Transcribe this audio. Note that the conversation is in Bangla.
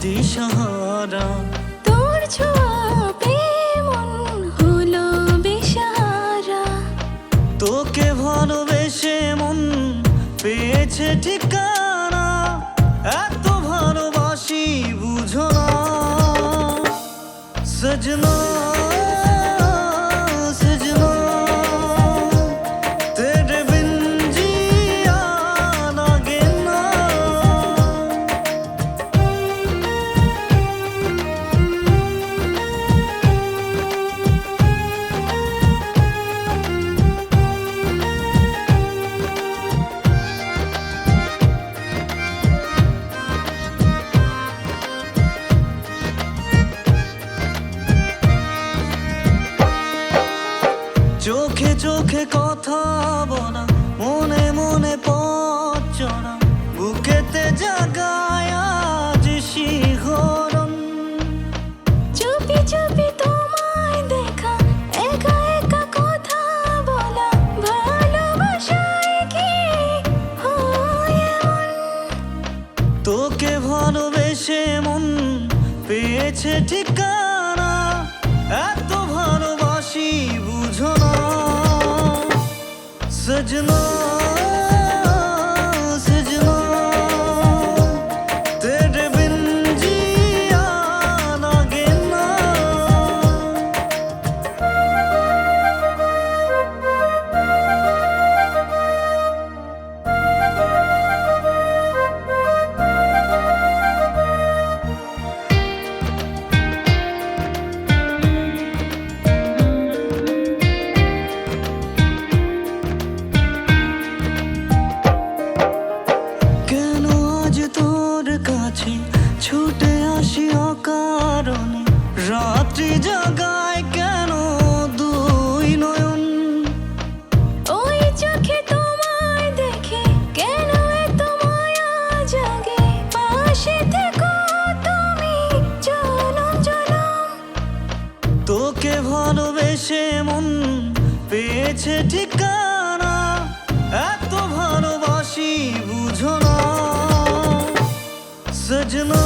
দিশাহারা তোর ছোঁয়া পেয়ে মন হলো বেসাহারা। তোকে ভালোবেসে মন পেয়েছে ঠিকানা, এত ভালোবাসি বুঝো না সজনা সজনা তেরে বিন জিয়া লাগে না। চোখে চোখে কথা বলা, মনে মনে পথ চলা, বুকেতে জাগায় আজ শিহরণ। চুপি চুপি তোমায় দেখা, একা একা কথা বলা, ভালোবাসায় কি হয় এমন? তোকে ভালোবেসে মন পেয়েছে ঠিকানা, এত ভালোবাসি বুঝো না সজনা সজনা তেরে বিন জিয়া লাগে না। কেন আজ তোর কাছে ছুটে আসি অকারণে, রাত্রি জাগায় কেন দুই নয়ন। ওই চোখে তোমায় দেখে কেন এত মায়া জাগে, পাশে থেকো তুমি জনম জনম। তোকে ভালোবেসে মন পেয়েছে ঠিকানা, এত ভালোবাসি বুঝো না সজনা।